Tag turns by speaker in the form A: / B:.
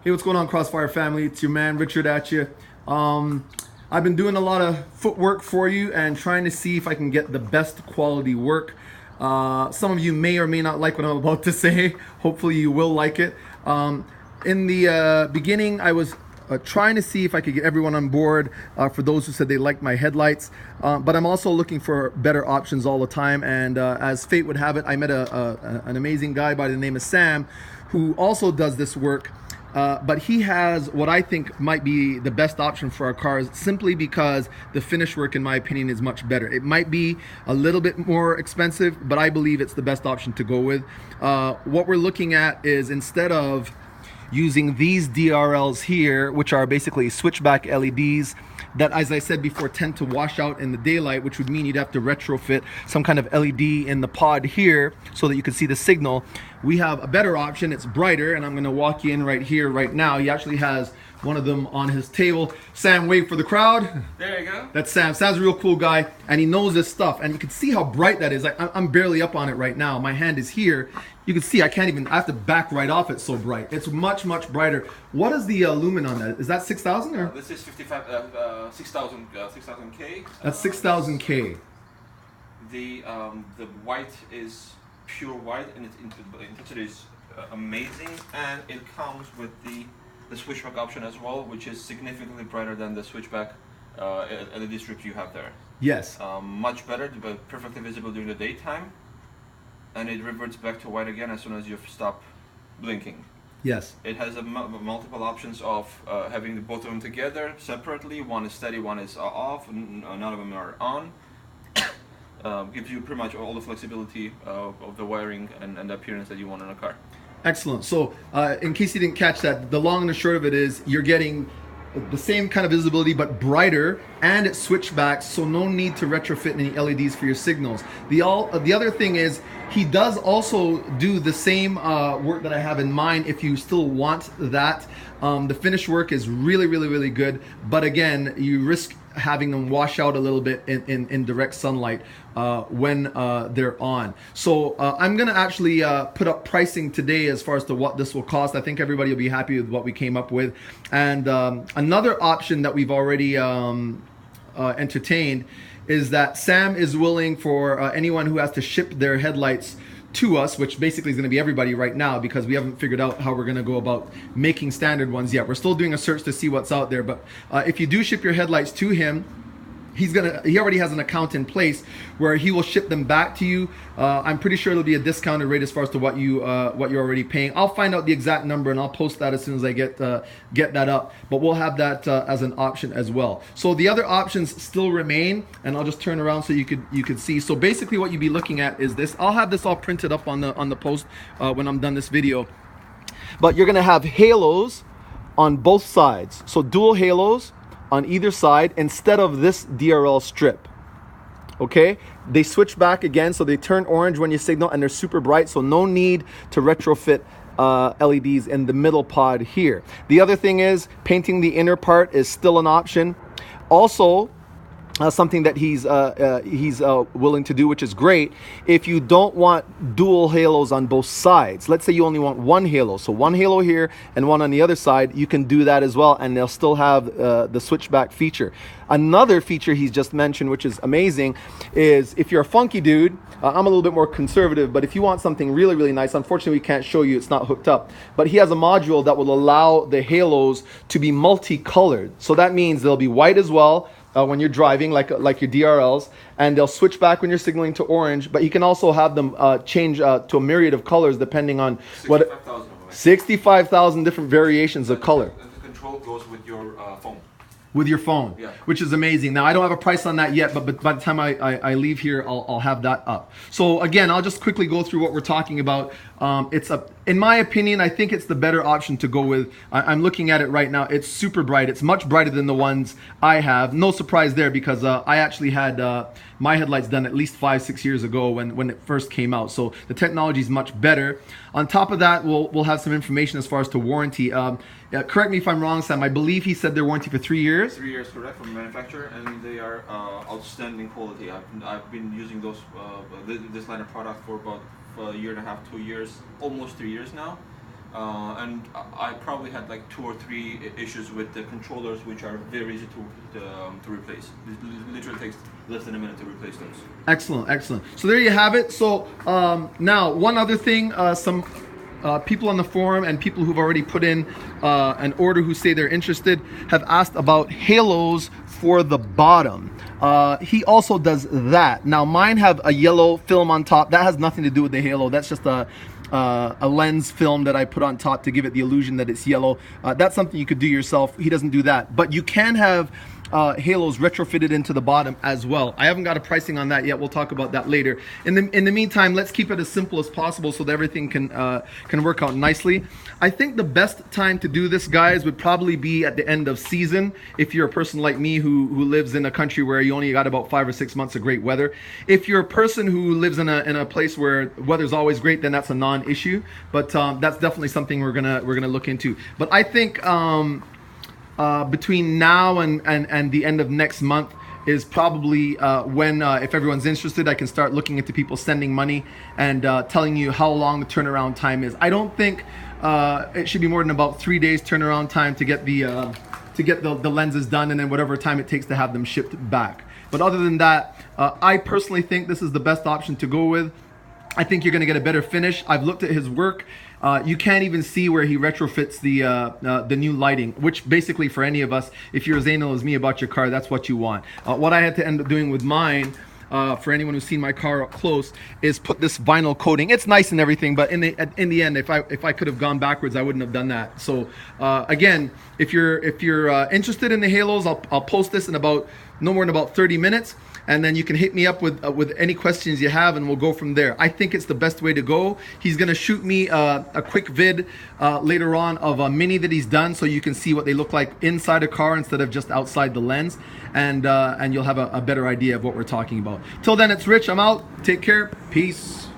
A: Hey, what's going on, Crossfire family? It's your man Richard at you. I've been doing a lot of footwork for you and trying to see if I can get the best quality work. Some of you may or may not like what I'm about to say. Hopefully you will like it. In the beginning, I was trying to see if I could get everyone on board for those who said they liked my headlights. But I'm also looking for better options all the time. And as fate would have it, I met an amazing guy by the name of Sam who also does this work. But he has what I think might be the best option for our cars, simply because the finish work, in my opinion, is much better. It might be a little bit more expensive, but I believe it's the best option to go with. What we're looking at is, instead of using these DRLs here, which are basically switchback LEDs that, as I said before, tend to wash out in the daylight, which would mean you'd have to retrofit some kind of LED in the pod here so that you could see the signal. We have a better option. It's brighter, and I'm going to walk you in right here right now. He actually has one of them on his table. Sam, wave for the crowd.
B: There you go.
A: That's Sam. Sam's a real cool guy, and he knows this stuff. And you can see how bright that is. Like, I'm barely up on it right now. My hand is here. You can see I can't even, I have to back right off, it's so bright. It's much, much brighter. What is the lumen on that? Is that 6,000 or?
B: This is 6,000K.
A: That's 6,000K.
B: The white is pure white, and its intensity is amazing, and it comes with the switchback option as well, which is significantly brighter than the switchback LED strips you have there.
A: Yes.
B: Much better, but perfectly visible during the daytime, and it reverts back to white again as soon as you stop blinking.
A: Yes.
B: It has multiple options of having both of them together separately. One is steady, one is off, none of them are on. Gives you pretty much all the flexibility of the wiring and the appearance that you want in a car.
A: Excellent. So in case you didn't catch that, the long and the short of it is you're getting the same kind of visibility but brighter, and it's switchback, so no need to retrofit any LEDs for your signals. The other thing is, he does also do the same work that I have in mind if you still want that. The finish work is really, really, really good, but again, you risk having them wash out a little bit in direct sunlight when they're on. So I'm gonna actually put up pricing today as far as to what this will cost. I think everybody will be happy with what we came up with. And another option that we've already entertained is that Sam is willing for anyone who has to ship their headlights to us, which basically is going to be everybody right now, because we haven't figured out how we're going to go about making standard ones yet. We're still doing a search to see what's out there, but if you do ship your headlights to him, he already has an account in place where he will ship them back to you. I'm pretty sure it'll be a discounted rate as far as to what you're already paying. I'll find out the exact number and I'll post that as soon as I get that up. But we'll have that as an option as well. So the other options still remain, and I'll just turn around so you could see. So basically, what you'd be looking at is this. I'll have this all printed up on the post when I'm done this video. But you're gonna have halos on both sides, so dual halos on either side instead of this DRL strip. Okay, they switch back again, so they turn orange when you signal, and they're super bright, so no need to retrofit LEDs in the middle pod here. The other thing is, painting the inner part is still an option. Also, something that he's willing to do, which is great. If you don't want dual halos on both sides, let's say you only want one halo, so one halo here and one on the other side, you can do that as well, and they'll still have the switchback feature. Another feature he's just mentioned, which is amazing, is if you're a funky dude, I'm a little bit more conservative, but if you want something really, really nice, unfortunately we can't show you, it's not hooked up, but he has a module that will allow the halos to be multicolored. So that means they'll be white as well, when you're driving, like your DRLs, and they'll switch back when you're signaling to orange, but you can also have them change to a myriad of colors depending on 65,000 different variations of color.
B: And the control goes with your phone.
A: With your phone,
B: yeah,
A: which is amazing. Now, I don't have a price on that yet, but by the time I leave here, I'll have that up. So again, I'll just quickly go through what we're talking about. In my opinion, I think it's the better option to go with. I'm looking at it right now. It's super bright. It's much brighter than the ones I have. No surprise there, because I actually had my headlights done at least 5-6 years ago when it first came out. So the technology is much better. On top of that, we'll have some information as far as to warranty. Correct me if I'm wrong, Sam. I believe he said they're warranty for 3 years.
B: 3 years, correct, from the manufacturer, and they are outstanding quality. I've been using this line of product for about a year and a half, 2 years, almost 3 years now. And I probably had like 2 or 3 issues with the controllers, which are very easy to replace. It literally takes less than a minute to replace those.
A: Excellent, excellent. So there you have it. So now one other thing, some people on the forum and people who've already put in an order who say they're interested have asked about halos for the bottom. He also does that. Now mine have a yellow film on top. That has nothing to do with the halo. That's just a lens film that I put on top to give it the illusion that it's yellow. That's something you could do yourself. He doesn't do that. But you can have halos retrofitted into the bottom as well. I haven't got a pricing on that yet. We'll talk about that later. In the meantime, let's keep it as simple as possible so that everything can work out nicely. I think the best time to do this, guys, would probably be at the end of season. If you're a person like me who lives in a country where you only got about 5 or 6 months of great weather. If you're a person who lives in a place where weather's always great, then that's a non-issue. But that's definitely something we're gonna look into. But I think between now and the end of next month is probably when, if everyone's interested, I can start looking into people sending money and telling you how long the turnaround time is. I don't think it should be more than about 3 days turnaround time to get the lenses done, and then whatever time it takes to have them shipped back. But other than that, I personally think this is the best option to go with. I think you're going to get a better finish. I've looked at his work. You can't even see where he retrofits the new lighting, which basically for any of us, if you're as anal as me about your car, that's what you want. What I had to end up doing with mine, for anyone who's seen my car up close, is put this vinyl coating. It's nice and everything, but in the end, if I could have gone backwards, I wouldn't have done that. So again, if you're interested in the halos, I'll post this in about no more than about 30 minutes. And then you can hit me up with any questions you have, and we'll go from there. I think it's the best way to go. He's gonna shoot me a quick vid later on of a Mini that he's done, so you can see what they look like inside a car instead of just outside the lens, and you'll have a better idea of what we're talking about. Till then, it's Rich. I'm out. Take care. Peace.